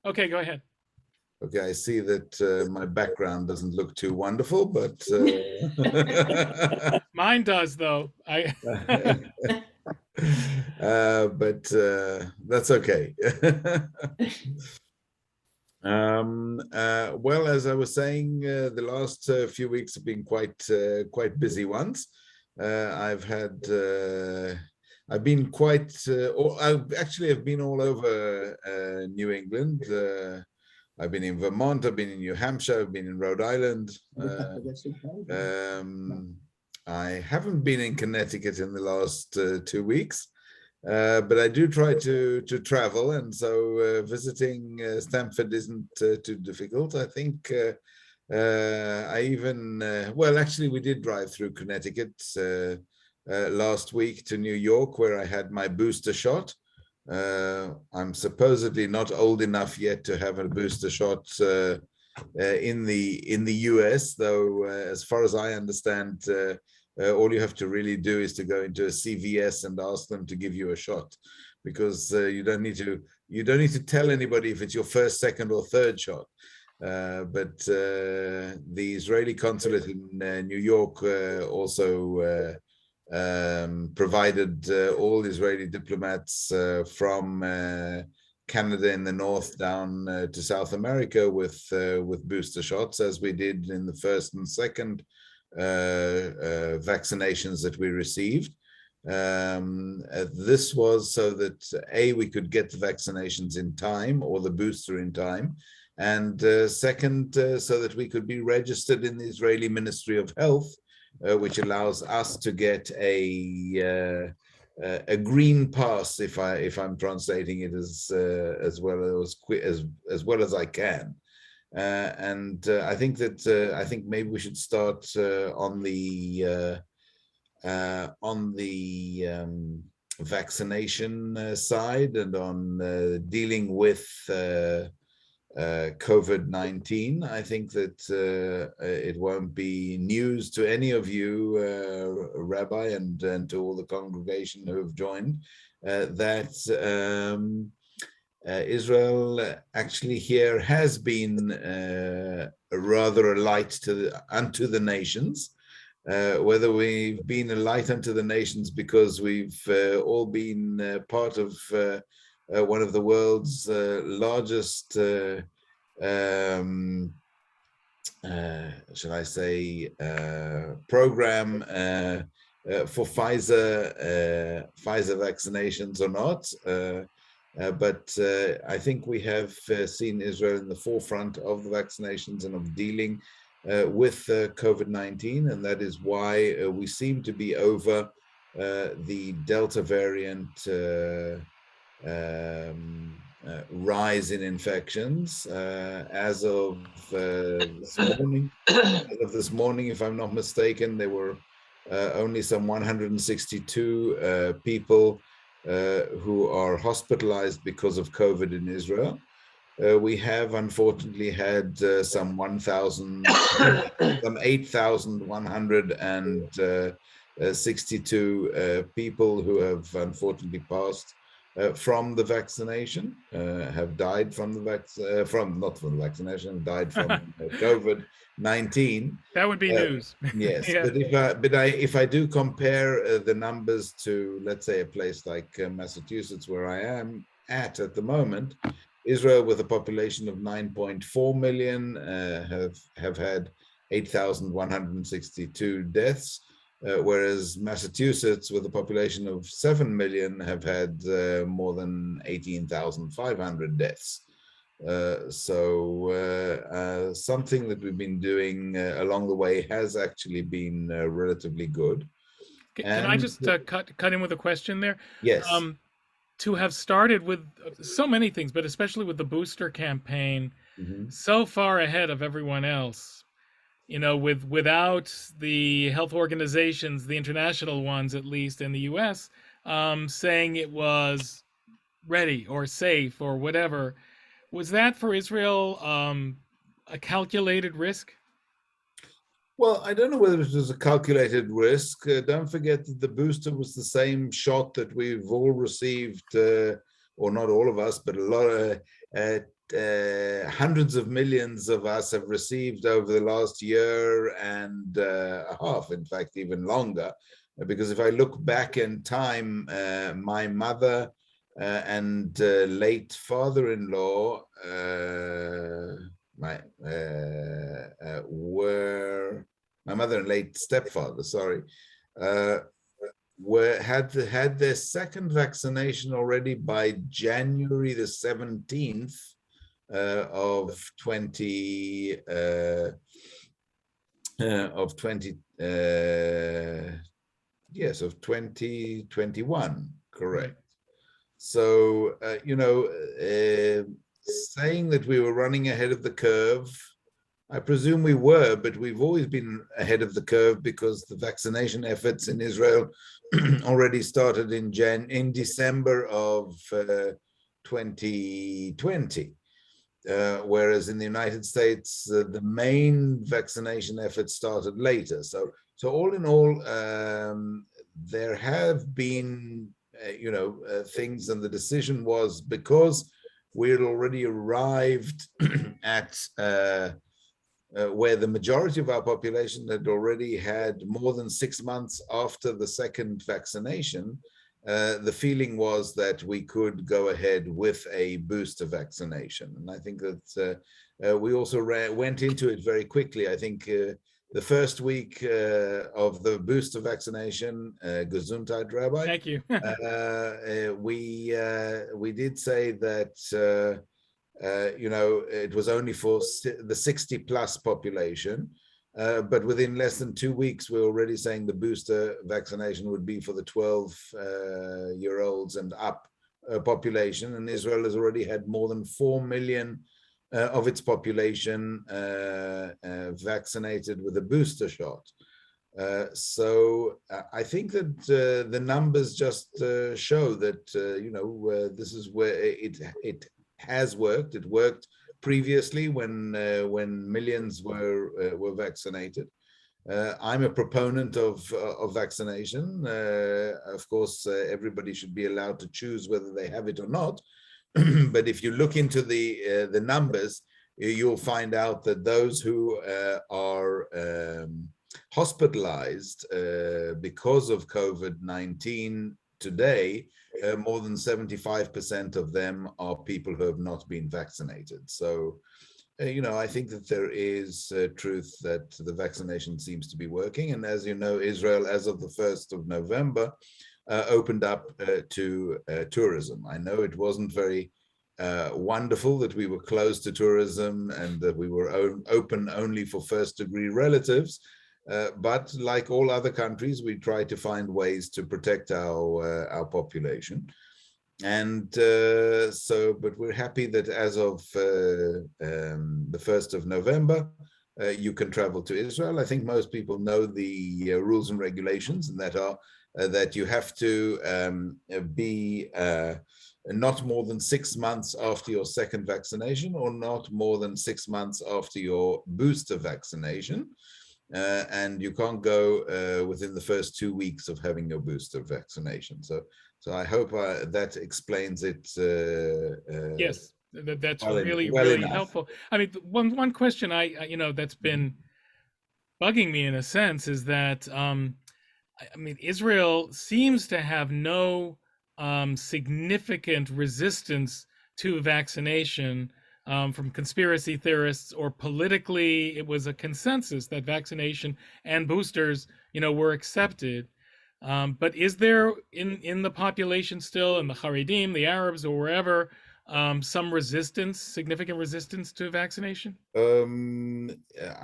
Okay, go ahead. Okay, I see that my background doesn't look too wonderful, but Mine does, though. that's okay. Well, as I was saying, the last few weeks have been quite busy ones. I've been I've been all over New England. I've been in Vermont, I've been in New Hampshire, I've been in Rhode Island. I haven't been in Connecticut in the last 2 weeks. But I do try to travel, and so visiting Stamford isn't too difficult. I think well, actually, we did drive through Connecticut last week to New York, where I had my booster shot. I'm supposedly not old enough yet to have a booster shot in the US, though, as far as I understand. All you have to really do is to go into a CVS and ask them to give you a shot, because you don't need to tell anybody if it's your first, second, or third shot. But the Israeli consulate in New York also provided all Israeli diplomats from Canada in the north down to South America with booster shots, as we did in the first and second vaccinations that we received. This was so that we could get the vaccinations in time, or the booster in time, and second, so that we could be registered in the Israeli Ministry of Health, which allows us to get a green pass, if I'm translating it as well as I can. I think maybe we should start on the vaccination side, and on dealing with COVID-19. I think that it won't be news to any of you, Rabbi, and to all the congregation who have joined, that Israel actually here has been rather a light unto the nations. Whether we've been a light unto the nations because we've all been part of one of the world's largest, shall I say, program for Pfizer vaccinations or not. But I think we have seen Israel in the forefront of the vaccinations and of dealing with COVID-19, and that is why we seem to be over the Delta variant rise in infections. As of this morning, if I'm not mistaken, there were only some 162 people who are hospitalized because of COVID in Israel. We have unfortunately had some 8,162 people who have unfortunately passed from the vaccination, have died from the vaccination, died from COVID-19. That would be news. Yes, Yeah. but if I do compare the numbers to, let's say, a place like Massachusetts, where I am at the moment, Israel, with a population of 9.4 million, have had 8,162 deaths, whereas Massachusetts, with a population of 7 million, have had more than 18,500 deaths. So something that we've been doing along the way has actually been relatively good. Can I just cut in with a question there? Yes. To have started with so many things, but especially with the booster campaign, so far ahead of everyone else, without the health organizations, the international ones, at least in the US, saying it was ready or safe or whatever. Was that for Israel a calculated risk? Well, I don't know whether it was a calculated risk. Don't forget that the booster was the same shot that we've all received, or not all of us, but a lot of hundreds of millions of us have received over the last year and a half, in fact, even longer. Because if I look back in time, my mother and late father-in-law were my mother and late stepfather, sorry, had their second vaccination already by January the 17th of 2021, correct. So, saying that we were running ahead of the curve, I presume we were, but we've always been ahead of the curve because the vaccination efforts in Israel already started in December of 2020. Whereas in the United States, the main vaccination efforts started later. So all in all, there have been, things, and the decision was because we had already arrived at where the majority of our population had already had more than 6 months after the second vaccination. The feeling was that we could go ahead with a booster vaccination. And I think that we also went into it very quickly. I think the first week of the booster vaccination, Gesundheit, Rabbi. Thank you. We did say that it was only for the 60 plus population, but within less than 2 weeks, we're already saying the booster vaccination would be for the 12-year-olds and up population. And Israel has already had more than 4 million of its population vaccinated with a booster shot. So I think that the numbers just show that, this is where it has worked. It worked previously when millions were vaccinated. I'm a proponent of vaccination. Of course, everybody should be allowed to choose whether they have it or not. But if you look into the numbers, you'll find out that those who are hospitalized because of COVID-19 today, more than 75% of them are people who have not been vaccinated. So, I think that there is truth that the vaccination seems to be working. And as you know, Israel, as of the 1st of November, opened up to tourism. I know it wasn't very wonderful that we were closed to tourism and that we were open only for first-degree relatives. But like all other countries, we try to find ways to protect our population. And but we're happy that as of the 1st of November, you can travel to Israel. I think most people know the rules and regulations, and that are that you have to be not more than 6 months after your second vaccination, or not more than 6 months after your booster vaccination. And you can't go within the first 2 weeks of having your booster vaccination. So I hope that explains it. Yes, that's well really enough. helpful. I mean, one question that's been bugging me in a sense is that Israel seems to have no significant resistance to vaccination from conspiracy theorists, or politically it was a consensus that vaccination and boosters were accepted. But is there in the population still, in the Haredim, the Arabs, or wherever, some resistance, significant resistance to vaccination?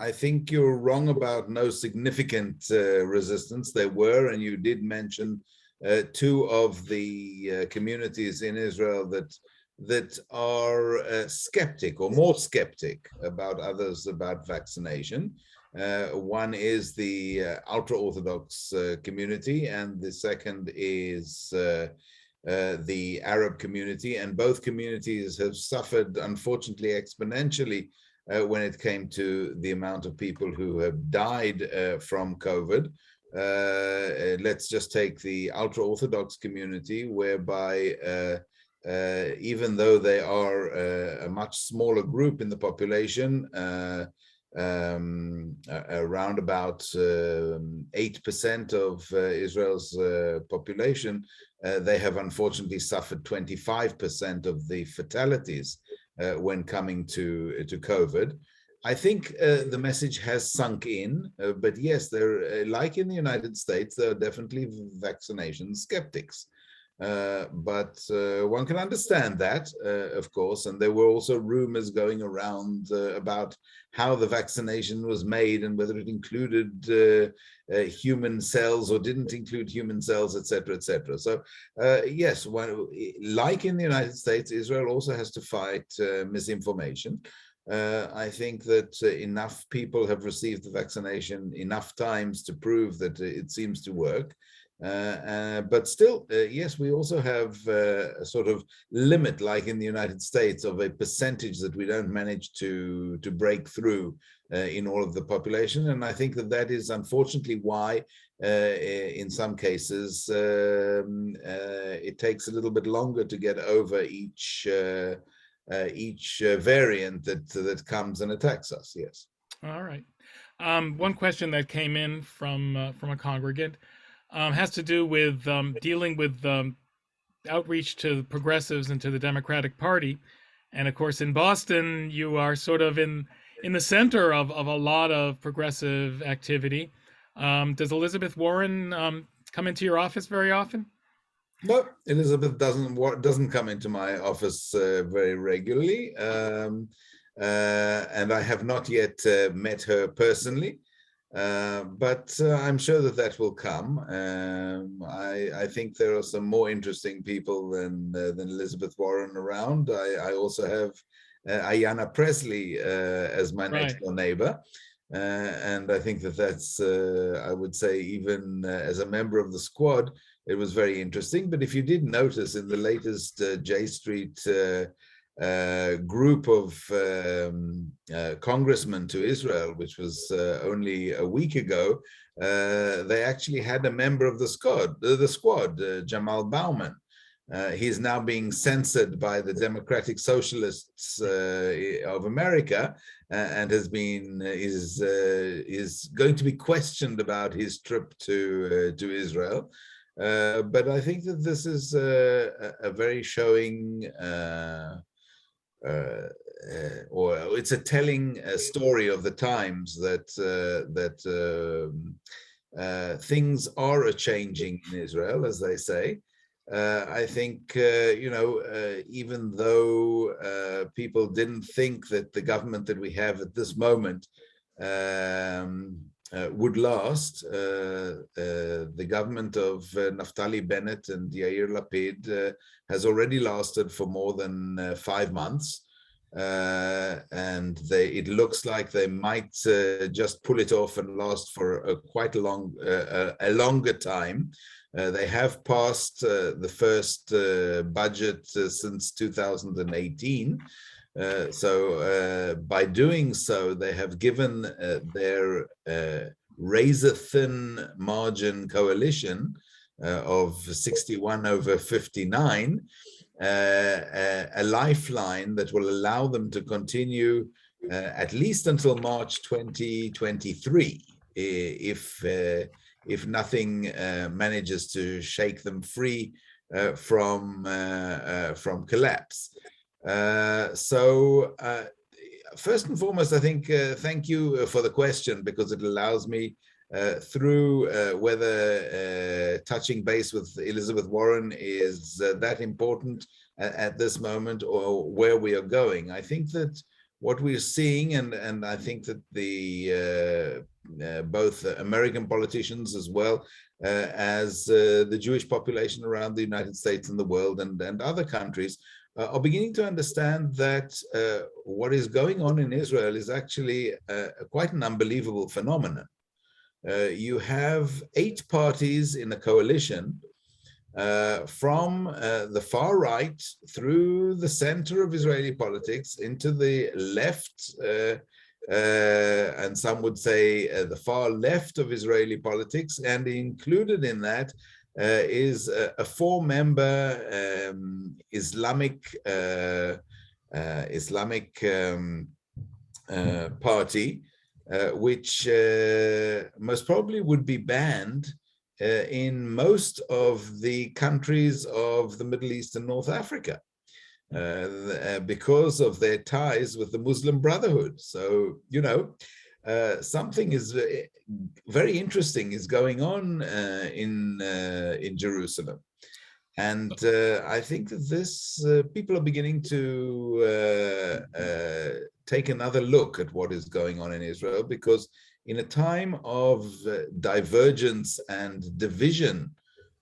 I think you're wrong about no significant resistance. There were, and you did mention 2 of the communities in Israel that are skeptic, or more skeptic about others about vaccination. One is the ultra-Orthodox community, and the second is the Arab community. And both communities have suffered, unfortunately, exponentially when it came to the amount of people who have died from COVID. Let's just take the ultra-Orthodox community, whereby even though they are a much smaller group in the population, around about 8% of Israel's population, they have unfortunately suffered 25% of the fatalities when coming to COVID. I think the message has sunk in, but yes, there, like in the United States, there are definitely vaccination skeptics. But one can understand that, of course, and there were also rumors going around about how the vaccination was made and whether it included human cells or didn't include human cells, etc., etc. So yes, like in the United States, Israel also has to fight misinformation. I think that enough people have received the vaccination enough times to prove that it seems to work. But still, yes, we also have a sort of limit, like in the United States, of a percentage that we don't manage to break through in all of the population. And I think that that is unfortunately why, in some cases, it takes a little bit longer to get over each variant that comes and attacks us. Yes. All right. One question that came in from a congregant has to do with dealing with outreach to progressives and to the Democratic Party, and of course in Boston you are sort of in the center of a lot of progressive activity. Does Elizabeth Warren come into your office very often? No, Elizabeth doesn't come into my office very regularly, and I have not yet met her personally. But I'm sure that that will come. I think there are some more interesting people than Elizabeth Warren around. I also have Ayanna Pressley as my next door neighbor. And I think that that's, I would say, even as a member of the squad, it was very interesting. But if you did notice in the latest J Street group of congressmen to Israel, which was only a week ago, they actually had a member of the squad, Jamal Bauman. He's now being censored by the Democratic Socialists of America, and is going to be questioned about his trip to Israel. But I think that this is a very showing, or it's a telling story of the times that things are a-changing in Israel, as they say. I think, even though people didn't think that the government that we have at this moment would last, the government of Naftali Bennett and Yair Lapid has already lasted for more than 5 months. And it looks like they might just pull it off and last for quite a longer time. They have passed the first budget since 2018. So by doing so, they have given their razor-thin margin coalition of 61 over 59 a lifeline that will allow them to continue at least until March 2023, if nothing manages to shake them free from collapse. So first and foremost, I think thank you for the question, because it allows me through whether touching base with Elizabeth Warren is that important at this moment, or where we are going. I think that what we're seeing, and I think that the both American politicians as well as the Jewish population around the United States and the world and other countries are beginning to understand that what is going on in Israel is actually quite an unbelievable phenomenon. You have 8 parties in a coalition from the far right through the center of Israeli politics into the left, and some would say the far left of Israeli politics, and included in that is a four-member Islamic party, which most probably would be banned in most of the countries of the Middle East and North Africa because of their ties with the Muslim Brotherhood. So, something is very interesting is going on in Jerusalem. And I think that this people are beginning to take another look at what is going on in Israel, because in a time of divergence and division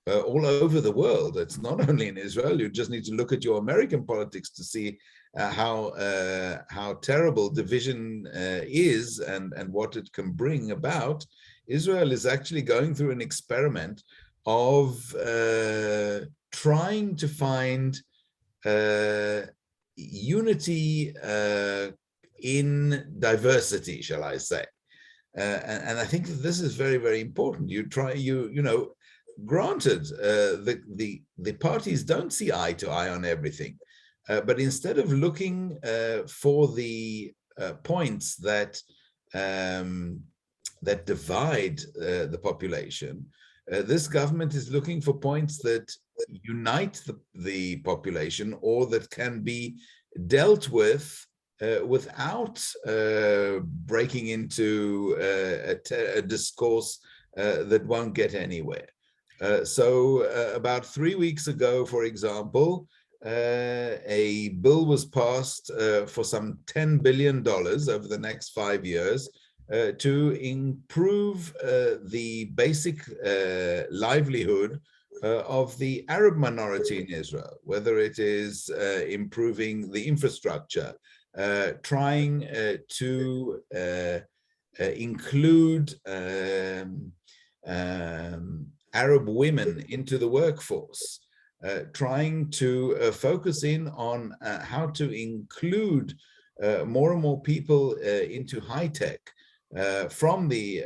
all over the world, it's not only in Israel. You just need to look at your American politics to see how terrible division is and what it can bring about. Israel is actually going through an experiment of trying to find unity in diversity, shall I say. And I think that this is very, very important. Granted, the parties don't see eye to eye on everything, but instead of looking for the points that divide the population, this government is looking for points that unite the population, or that can be dealt with without breaking into a discourse that won't get anywhere. So about 3 weeks ago, for example, a bill was passed for some $10 billion over the next 5 years to improve the basic livelihood of the Arab minority in Israel, whether it is improving the infrastructure, trying to include Arab women into the workforce, trying to focus in on how to include more and more people into high tech from the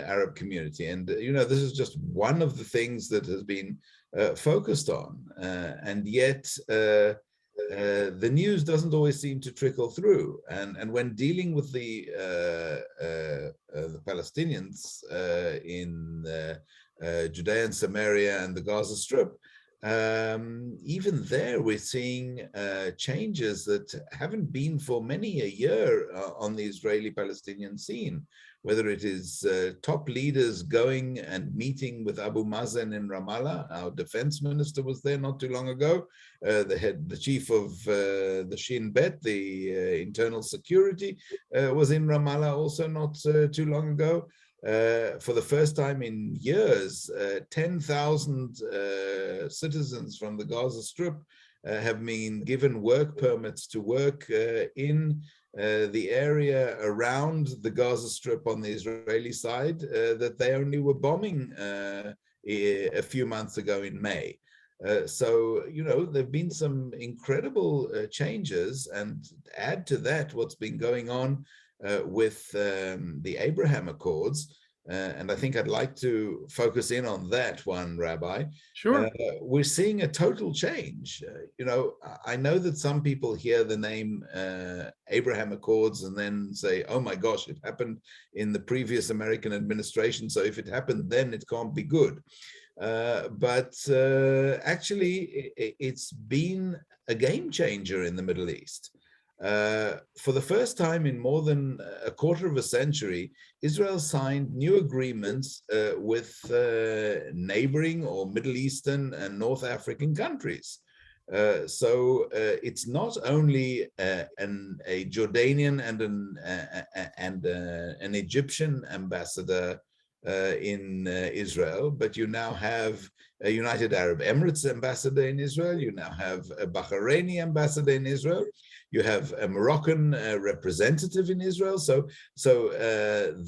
Arab community. And this is just one of the things that has been focused on, and yet the news doesn't always seem to trickle through. And when dealing with the Palestinians in Judea and Samaria and the Gaza Strip, even there we're seeing changes that haven't been for many a year on the Israeli-Palestinian scene, whether it is top leaders going and meeting with Abu Mazen in Ramallah. Our defense minister was there not too long ago. The chief of the Shin Bet, the internal security, was in Ramallah also not too long ago. For the first time in years, 10,000 citizens from the Gaza Strip have been given work permits to work in the area around the Gaza Strip on the Israeli side that they only were bombing a few months ago in May. So, there have been some incredible changes, and add to that what's been going on with the Abraham Accords. And I think I'd like to focus in on that one, Rabbi. Sure. We're seeing a total change. I know that some people hear the name Abraham Accords and then say, oh my gosh, it happened in the previous American administration, so if it happened then, it can't be good. But actually, it's been a game changer in the Middle East. For the first time in more than a quarter of a century, Israel signed new agreements with neighboring or Middle Eastern and North African countries. So it's not only a Jordanian and an Egyptian ambassador in Israel, but you now have a United Arab Emirates ambassador in Israel. You now have a Bahraini ambassador in Israel. You have a Moroccan representative in Israel. So the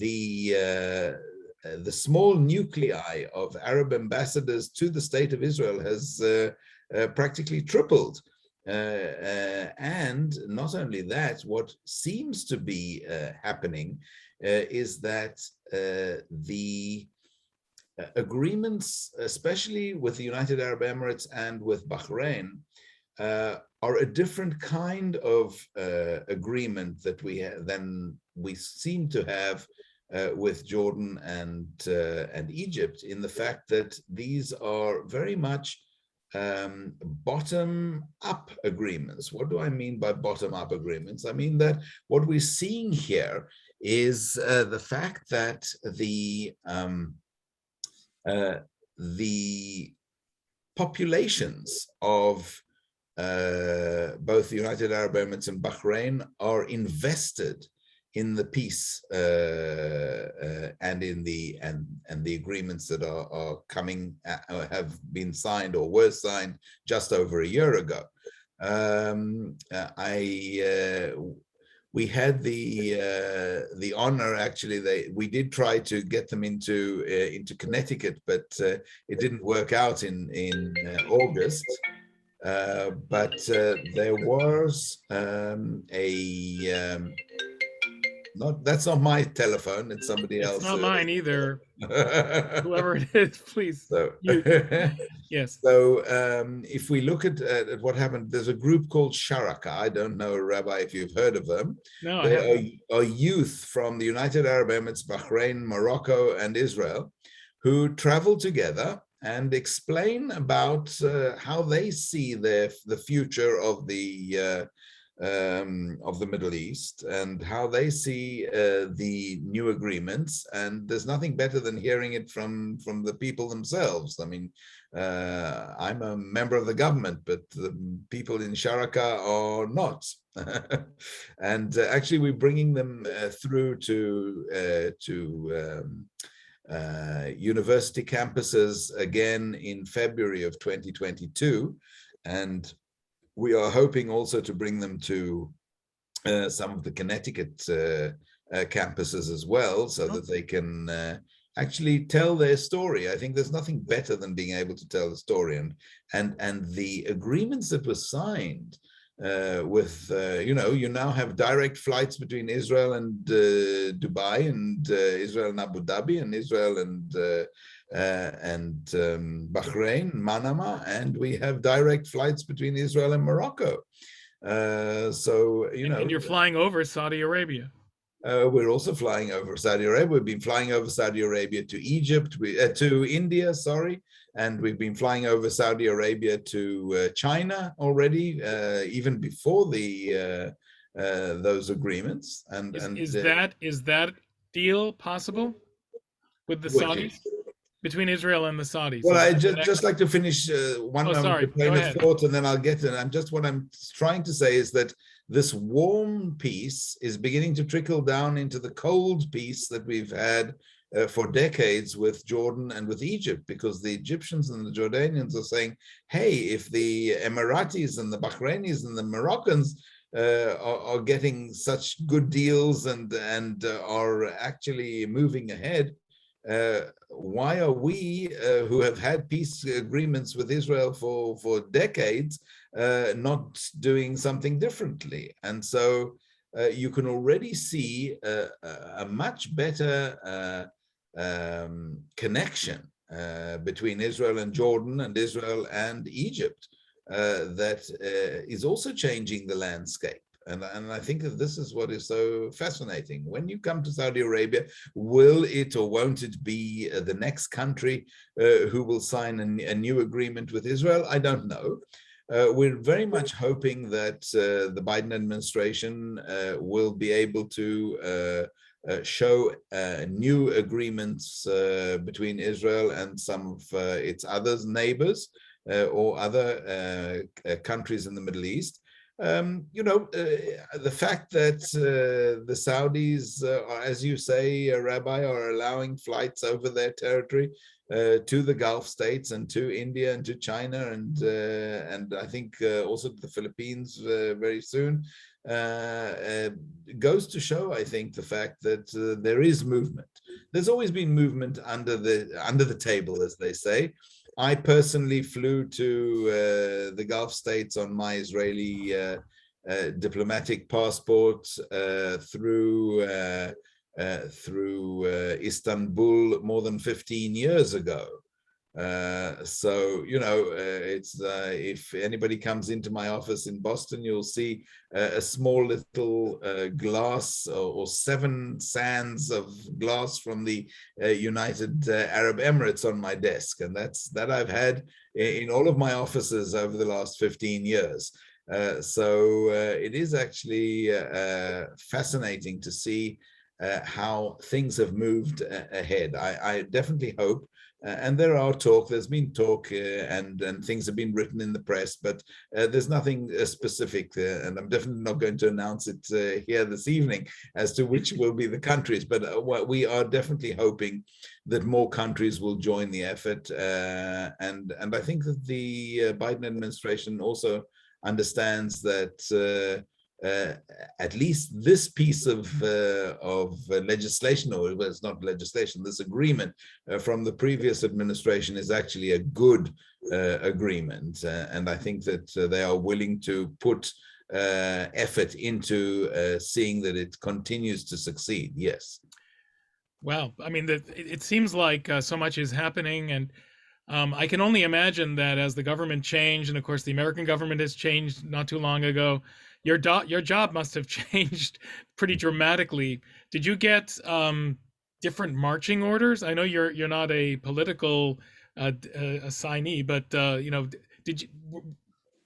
small nuclei of Arab ambassadors to the state of Israel has practically tripled. And not only that, what seems to be happening is that the agreements, especially with the United Arab Emirates and with Bahrain, are a different kind of agreement that than we seem to have with Jordan and Egypt, in the fact that these are very much bottom-up agreements. What do I mean by bottom-up agreements? I mean that what we're seeing here is the fact that the populations of both the United Arab Emirates and Bahrain are invested in the peace and in the agreements that are coming, have been signed or were signed just over a year ago. We had the honor, actually, we did try to get them into Connecticut, but it didn't work out in August. But there was that's not my telephone, it's somebody else's. It's not mine either. Whoever it is, please. So, yes. So if we look at what happened, there's a group called Sharaka. I don't know, Rabbi, if you've heard of them. No, they are youth from the United Arab Emirates, Bahrain, Morocco, and Israel, who travel together and explain about how they see the future of the Middle East and how they see the new agreements. And there's nothing better than hearing it from the people themselves. I mean, I'm a member of the government, but the people in Sharaka are not. And actually, we're bringing them through to university campuses again in February of 2022. And we are hoping also to bring them to some of the Connecticut campuses as well, so that they can actually tell their story. I think there's nothing better than being able to tell the story. And the agreements that were signed with, you now have direct flights between Israel and Dubai, and Israel and Abu Dhabi, and Israel and Bahrain, Manama, and we have direct flights between Israel and Morocco. So, and you're flying over Saudi Arabia. We're also flying over Saudi Arabia. We've been flying over Saudi Arabia to Egypt, to India, sorry, and we've been flying over Saudi Arabia to China already, even before those agreements. And is that deal possible with the Saudis? Between Israel and the Saudis. Well, I just like to finish one moment with train of thought, and then I'll get to it. What I'm trying to say is that this warm peace is beginning to trickle down into the cold peace that we've had for decades with Jordan and with Egypt, because the Egyptians and the Jordanians are saying, hey, if the Emiratis and the Bahrainis and the Moroccans are getting such good deals and are actually moving ahead, why are we, who have had peace agreements with Israel for decades, not doing something differently? And so you can already see a much better connection between Israel and Jordan and Israel and Egypt that is also changing the landscape. And I think that this is what is so fascinating. When you come to Saudi Arabia, will it or won't it be the next country who will sign a new agreement with Israel? I don't know. We're very much hoping that the Biden administration will be able to show new agreements between Israel and some of its other neighbors or other countries in the Middle East. The fact that the Saudis, as you say, Rabbi, are allowing flights over their territory to the Gulf states and to India and to China and I think also to the Philippines very soon, goes to show, I think, the fact that there is movement. There's always been movement under the table, as they say. I personally flew to the Gulf states on my Israeli diplomatic passport through through Istanbul more than 15 years ago. So, it's if anybody comes into my office in Boston, you'll see a small little glass or 7 sands of glass from the United Arab Emirates on my desk. And that I've had in all of my offices over the last 15 years. So it is actually fascinating to see how things have moved ahead. I definitely hope, and there's been talk, and things have been written in the press, but there's nothing specific there, and I'm definitely not going to announce it here this evening as to which will be the countries, but we are definitely hoping that more countries will join the effort, and I think that the Biden administration also understands that at least this piece of legislation, or it's not legislation, this agreement from the previous administration is actually a good agreement. And I think that they are willing to put effort into seeing that it continues to succeed. Yes. Wow. I mean, it seems like so much is happening, and I can only imagine that as the government changed, and of course the American government has changed not too long ago, your job must have changed pretty dramatically. Did you get different marching orders? I know you're not a political assignee, but did you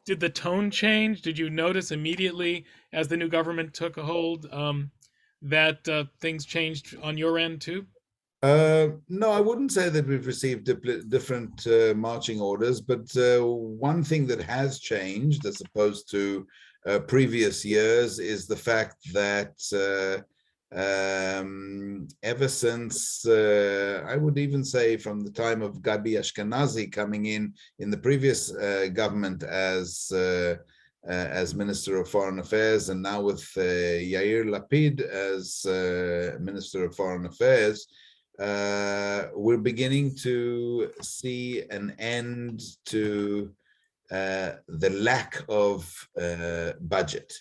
did the tone change? Did you notice immediately as the new government took a hold that things changed on your end too? No, I wouldn't say that we've received different marching orders, but one thing that has changed as opposed to previous years is the fact that ever since, I would even say from the time of Gabi Ashkenazi coming in the previous government as Minister of Foreign Affairs, and now with Yair Lapid as Minister of Foreign Affairs, we're beginning to see an end to the lack of budget.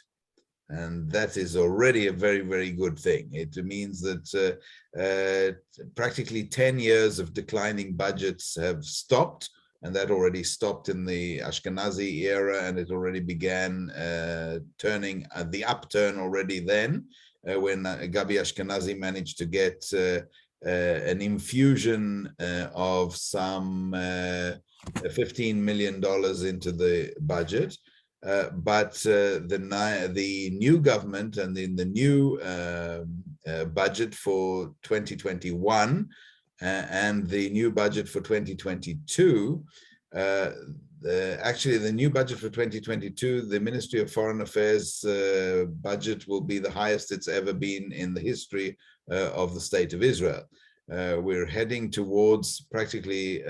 And that is already a very, very good thing. It means that practically 10 years of declining budgets have stopped, and that already stopped in the Ashkenazi era, and it already began turning the upturn already then, when Gabi Ashkenazi managed to get an infusion of some $15 million into the budget. But the new government and in the new budget for 2021 and the new budget for 2022, actually the new budget for 2022, the Ministry of Foreign Affairs budget will be the highest it's ever been in the history of the State of Israel. We're heading towards practically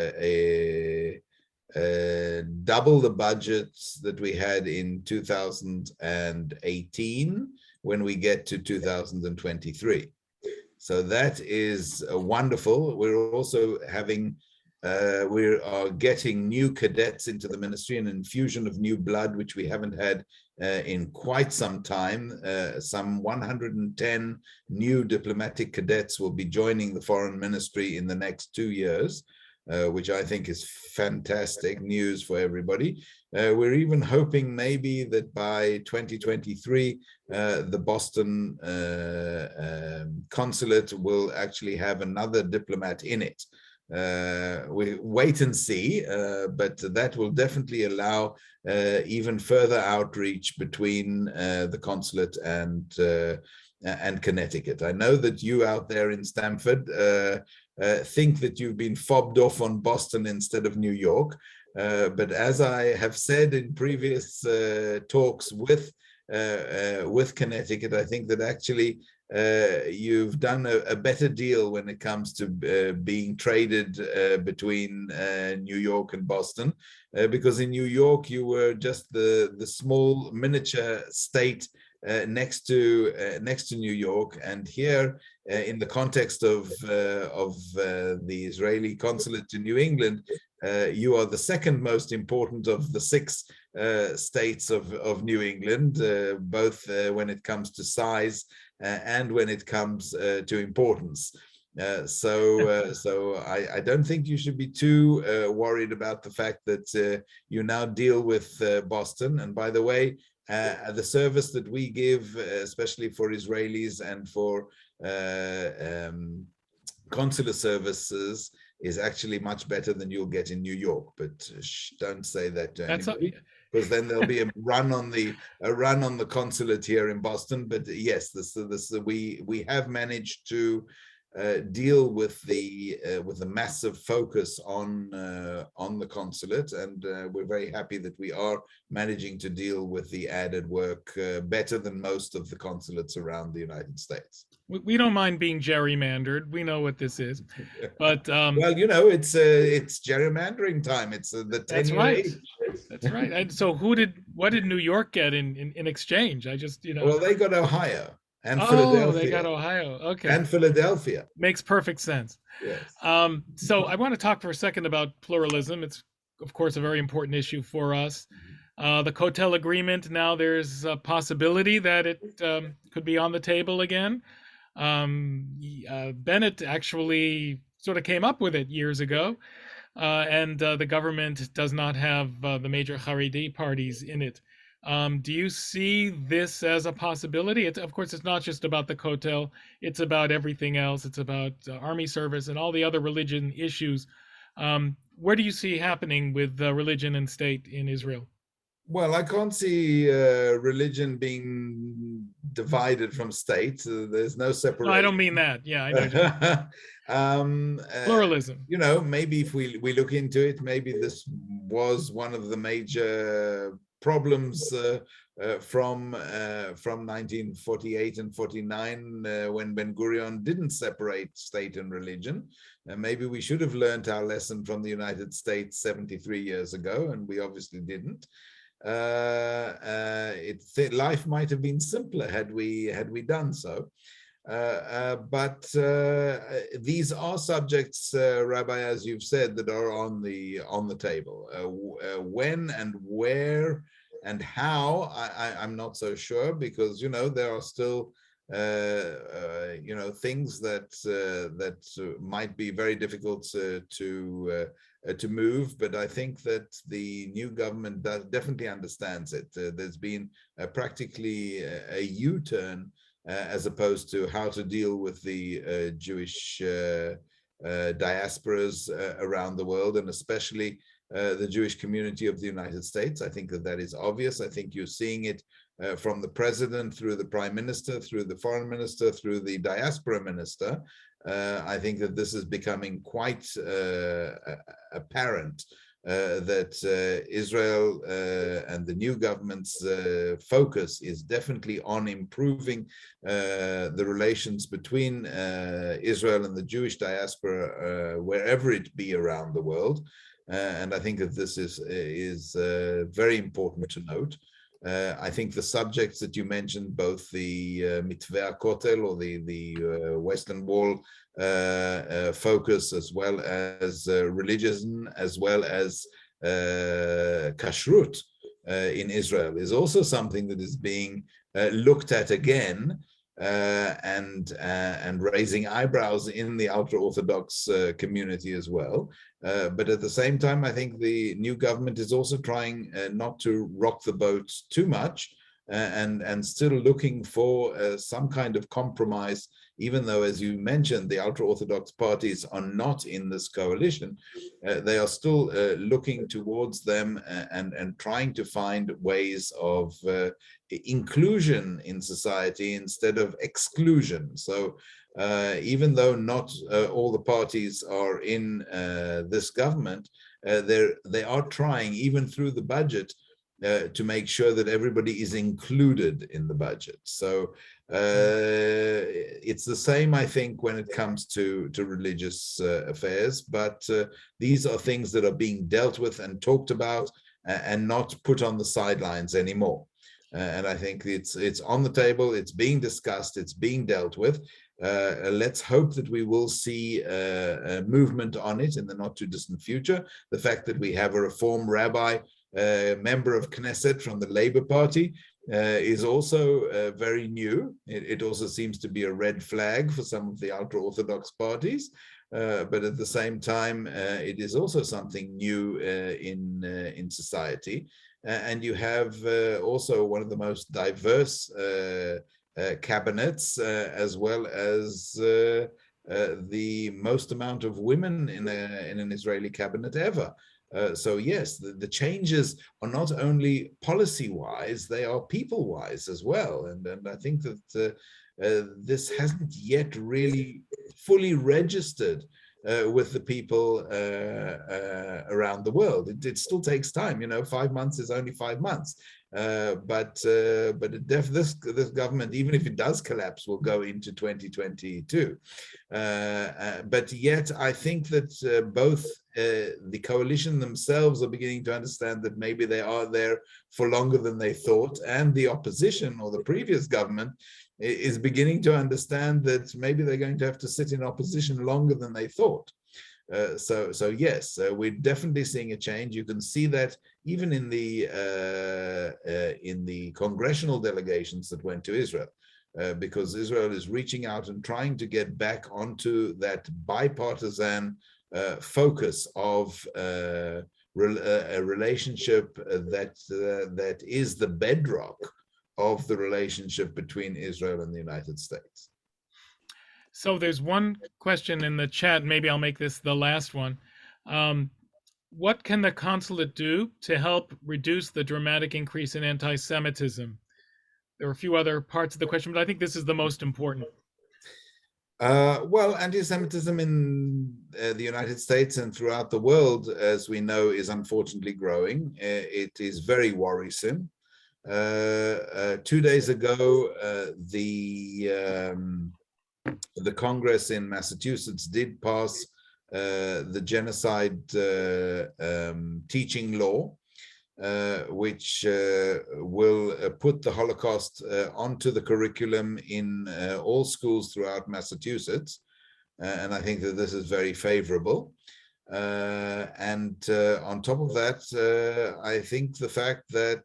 double the budgets that we had in 2018 when we get to 2023. So that is wonderful. We're also having, we are getting new cadets into the ministry, an infusion of new blood, which we haven't had in quite some time. Some 110 new diplomatic cadets will be joining the foreign ministry in the next 2 years. Which I think is fantastic news for everybody. We're even hoping maybe that by 2023, the Boston consulate will actually have another diplomat in it. We wait and see, but that will definitely allow even further outreach between the consulate and Connecticut. I know that you out there in Stamford think that you've been fobbed off on Boston instead of New York. But as I have said in previous talks with Connecticut, I think that actually you've done a better deal when it comes to being traded between New York and Boston, because in New York you were just the small miniature state next to New York, and here in the context of the Israeli consulate to New England, you are the second most important of the 6 states of New England, both when it comes to size and when it comes to importance. So I don't think you should be too worried about the fact that you now deal with Boston. And by the way, the service that we give, especially for Israelis and for consular services, is actually much better than you'll get in New York. But don't say that to anybody, because then there'll be a run on the consulate here in Boston. But yes, we have managed to deal with the massive focus on the consulate, and we're very happy that we are managing to deal with the added work better than most of the consulates around the United States. We don't mind being gerrymandered. We know what this is, but well, you know, it's gerrymandering time. It's the 10-year age. That's right. And so, what did New York get in exchange? I just, Well, they got Ohio and Philadelphia. They got Ohio. Okay. And Philadelphia. Makes perfect sense. Yes. So I want to talk for a second about pluralism. It's, of course, a very important issue for us. The Kotel Agreement, now there's a possibility that it could be on the table again. Bennett actually sort of came up with it years ago, and the government does not have the major Haredi parties in it. Do you see this as a possibility? Of course, it's not just about the Kotel. It's about everything else. It's about army service and all the other religion issues. Where do you see happening with religion and state in Israel? Well, I can't see religion being divided from state. There's no separation. No, I don't mean that. Yeah, I know. Pluralism. You know, maybe if we look into it, maybe this was one of the major problems from 1948 and 49 when Ben-Gurion didn't separate state and religion. Maybe we should have learned our lesson from the United States 73 years ago, and we obviously didn't. Life might have been simpler had we done so. But these are subjects, Rabbi, as you've said, that are on the table. When and where and how, I'm not so sure, because you know there are still you know, things that might be very difficult to move, but I think that the new government definitely understands it. There's been practically a U-turn as opposed to how to deal with the Jewish diasporas around the world, and especially the Jewish community of the United States. I think that is obvious. I think you're seeing it from the president, through the prime minister, through the foreign minister, through the diaspora minister. I think that this is becoming quite apparent that Israel and the new government's focus is definitely on improving the relations between Israel and the Jewish diaspora wherever it be around the world. And I think that this is very important to note. I think the subjects that you mentioned, both the Mitveh Kotel, or the Western Wall focus, as well as religion, as well as kashrut in Israel, is also something that is being looked at again, and raising eyebrows in the ultra-Orthodox community as well. But at the same time, I think the new government is also trying not to rock the boat too much, and still looking for some kind of compromise, even though, as you mentioned, the ultra-Orthodox parties are not in this coalition. They are still looking towards them and trying to find ways of inclusion in society instead of exclusion. So even though not all the parties are in this government, they are trying, even through the budget, to make sure that everybody is included in the budget. So it's the same, I think, when it comes to religious affairs, but these are things that are being dealt with and talked about, and not put on the sidelines anymore. And I think it's on the table, it's being discussed, it's being dealt with. Let's hope that we will see a movement on it in the not too distant future. The fact that we have a reform rabbi member of Knesset from the Labour Party, is also very new. It also seems to be a red flag for some of the ultra-Orthodox parties. But at the same time, it is also something new in society. And you have also one of the most diverse cabinets, as well as the most amount of women in an Israeli cabinet ever. So yes, the changes are not only policy-wise, they are people-wise as well. And I think that this hasn't yet really fully registered with the people around the world. It still takes time. 5 months is only 5 months. But this government, even if it does collapse, will go into 2022. But yet, I think that both the coalition themselves are beginning to understand that maybe they are there for longer than they thought, and the opposition or the previous government is beginning to understand that maybe they're going to have to sit in opposition longer than they thought. So yes, we're definitely seeing a change. You can see that even in the congressional delegations that went to Israel, because Israel is reaching out and trying to get back onto that bipartisan focus of a relationship that is the bedrock of the relationship between Israel and the United States. So there's one question in the chat. Maybe I'll make this the last one. What can the consulate do to help reduce the dramatic increase in anti-Semitism? There are a few other parts of the question, but I think this is the most important. Well, anti-Semitism in the United States and throughout the world, as we know, is unfortunately growing. It is very worrisome. 2 days ago, the Congress in Massachusetts did pass the genocide teaching law, which will put the Holocaust onto the curriculum in all schools throughout Massachusetts. And I think that this is very favorable. And on top of that, I think the fact that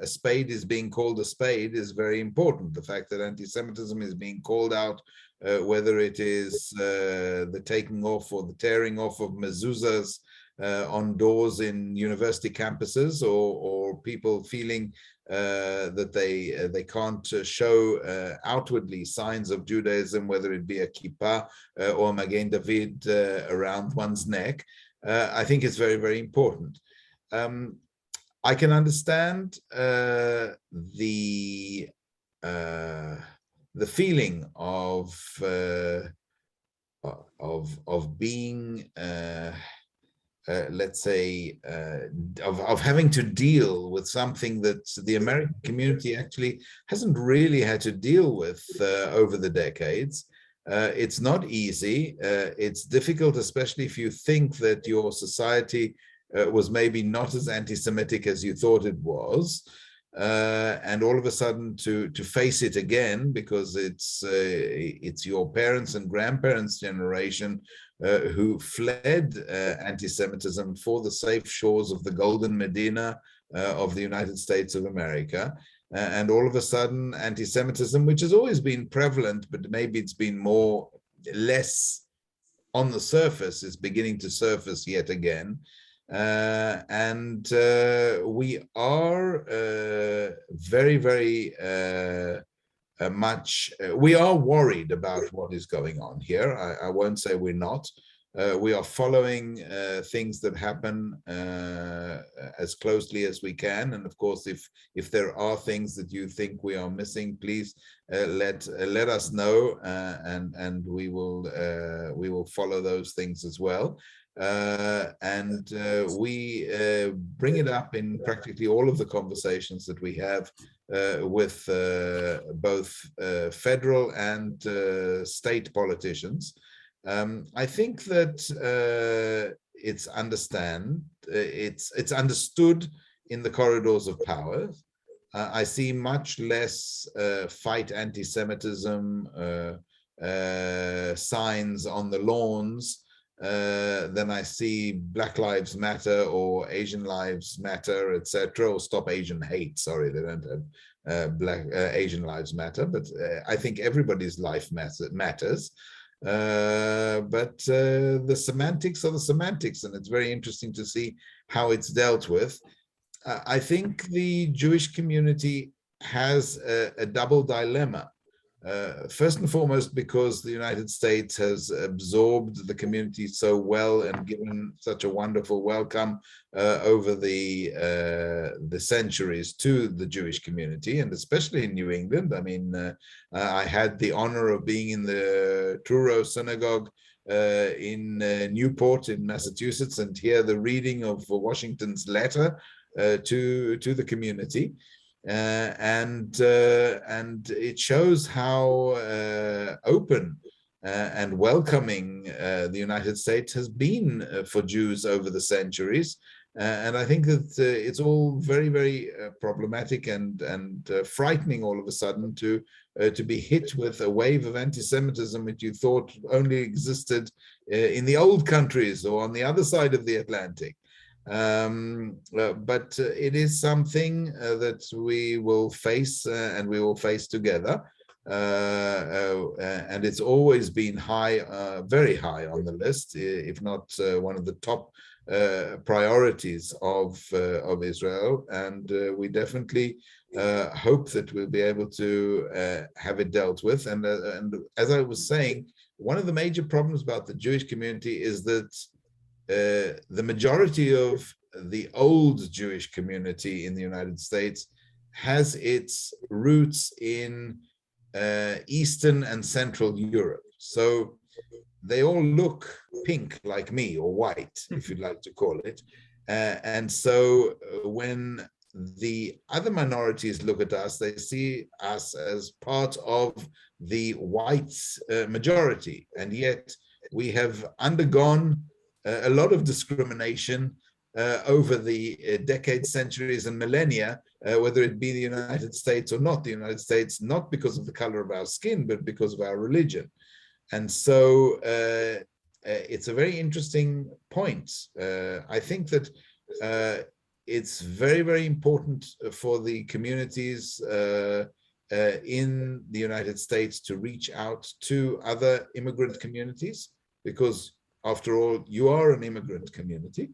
a spade is being called a spade is very important. The fact that anti-Semitism is being called out, whether it is the taking off or the tearing off of mezuzahs on doors in university campuses, or people feeling that they can't show outwardly signs of Judaism, whether it be a kippah or Magen David around one's neck. I think it's very, very important. I can understand the feeling of being let's say, of having to deal with something that the American community actually hasn't really had to deal with over the decades. It's not easy. It's difficult, especially if you think that your society was maybe not as anti-Semitic as you thought it was. And all of a sudden to face it again, because it's your parents and grandparents' generation who fled anti-Semitism for the safe shores of the Golden Medina of the United States of America. And all of a sudden, anti-Semitism, which has always been prevalent, but maybe it's been less on the surface, is beginning to surface yet again. And we are very, very we are worried about what is going on here. I won't say we're not. We are following things that happen as closely as we can. And of course, if there are things that you think we are missing, please let us know, and we will follow those things as well. And we bring it up in practically all of the conversations that we have with both federal and state politicians. I think that it's understood in the corridors of power. I see much less fight anti-Semitism signs on the lawns. than I see Black Lives Matter or Asian Lives Matter, etc., or Stop Asian Hate. Sorry, they don't have Asian Lives Matter, but I think everybody's life matters. But the semantics are the semantics, and it's very interesting to see how it's dealt with. I think the Jewish community has a double dilemma. First and foremost, because the United States has absorbed the community so well and given such a wonderful welcome over the centuries to the Jewish community, and especially in New England. I mean, I had the honor of being in the Truro Synagogue in Newport in Massachusetts, and hear the reading of Washington's letter to the community. And it shows how open and welcoming the United States has been for Jews over the centuries. And I think that it's all very, very problematic and frightening all of a sudden to be hit with a wave of anti-Semitism which you thought only existed in the old countries or on the other side of the Atlantic. But it is something that we will face and we will face together. And it's always been high, very high on the list, if not one of the top priorities of Israel. And we definitely hope that we'll be able to have it dealt with. And as I was saying, one of the major problems about the Jewish community is that the majority of the old Jewish community in the United States has its roots in Eastern and Central Europe. So they all look pink like me, or white, if you'd like to call it. And so when the other minorities look at us, they see us as part of the white majority. And yet we have undergone a lot of discrimination over the decades, centuries, and millennia, whether it be the United States or not the United States, not because of the color of our skin, but because of our religion. And so it's a very interesting point. I think that it's very, very important for the communities in the United States to reach out to other immigrant communities, because after all, you are an immigrant community,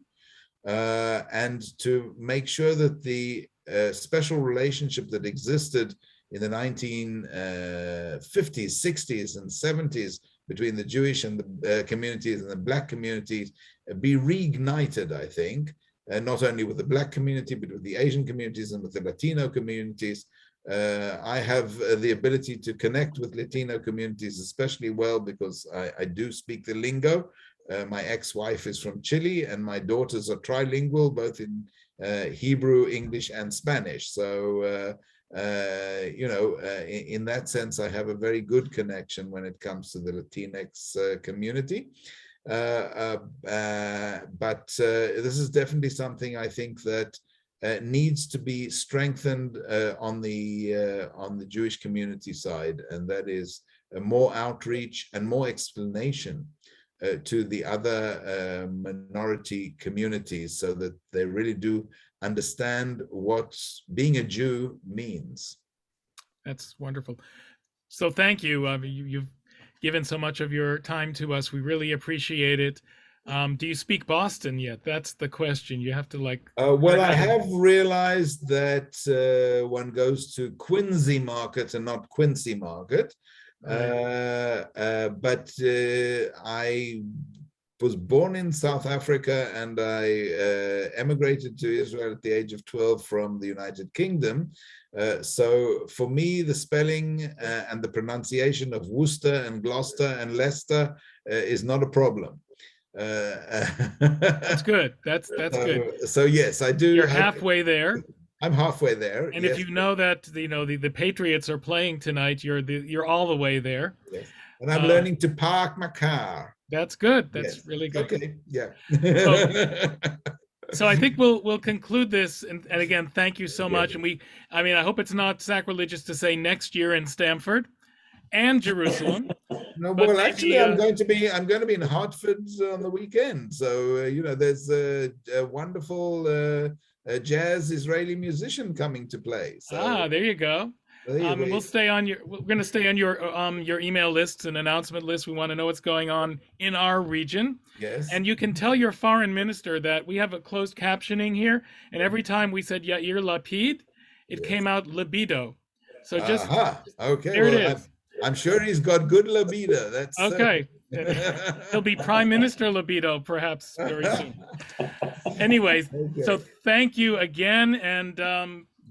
and to make sure that the special relationship that existed in the 1950s, 60s, and 70s between the Jewish and the communities and the Black communities be reignited, I think, not only with the Black community, but with the Asian communities and with the Latino communities. I have the ability to connect with Latino communities especially well because I do speak the lingo. My ex-wife is from Chile, and my daughters are trilingual, both in Hebrew, English, and Spanish. So, in that sense, I have a very good connection when it comes to the Latinx community. But this is definitely something I think that needs to be strengthened on the Jewish community side, and that is more outreach and more explanation to the other minority communities, so that they really do understand what being a Jew means. That's wonderful. So thank you. You've given so much of your time to us. We really appreciate it. Do you speak Boston yet? That's the question. You have to well, I have realized that one goes to Quincy Market and not Quincy Market. Right. But I was born in South Africa, and I emigrated to Israel at the age of 12 from the United Kingdom. So for me, the spelling and the pronunciation of Worcester and Gloucester and Leicester is not a problem. That's good. That's good. So yes, I do. You're halfway there. I'm halfway there. And yes. If you know that the Patriots are playing tonight, you're all the way there. Yes. And I'm learning to park my car. That's good. That's really good. Okay. Yeah. So I think we'll conclude this, and again, thank you so much. And I hope it's not sacrilegious to say next year in Stamford and Jerusalem. No, but well, maybe actually, I'm going to be in Hartford on the weekend. So there's a wonderful jazz Israeli musician coming to play. So there you go. And we'll stay on your. We're going to stay on your email lists and announcement lists. We want to know what's going on in our region. yes, And you can tell your foreign minister that we have a closed captioning here, and every time we said Yair Lapid, it yes. came out libido. So just Aha. Okay. there it Well, is. I'm sure he's got good libido. That's Okay. And he'll be Prime Minister libido perhaps very soon. Anyways, so okay. thank you again, and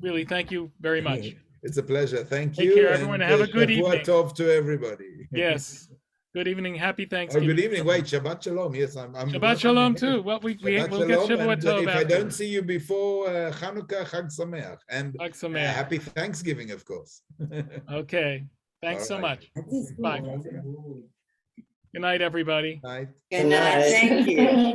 really thank you very much. It's a pleasure. Thank Take care, you, everyone. and Have a good Shavua evening. Tov to everybody. Yes. Good evening. Happy Oh, Thanksgiving. good evening. Wait, Shabbat Shalom. Yes, I'm Shabbat rushing Shalom ahead. too. Well, we'll Shabbat get Shalom, Shavua and Tov if I don't afterwards. see you before Chanukah, Chag Sameach, and Chag Sameach. happy Thanksgiving, of course. Okay. Thanks so All right. much. Bye. Good night, everybody. Night. Good night. Thank you.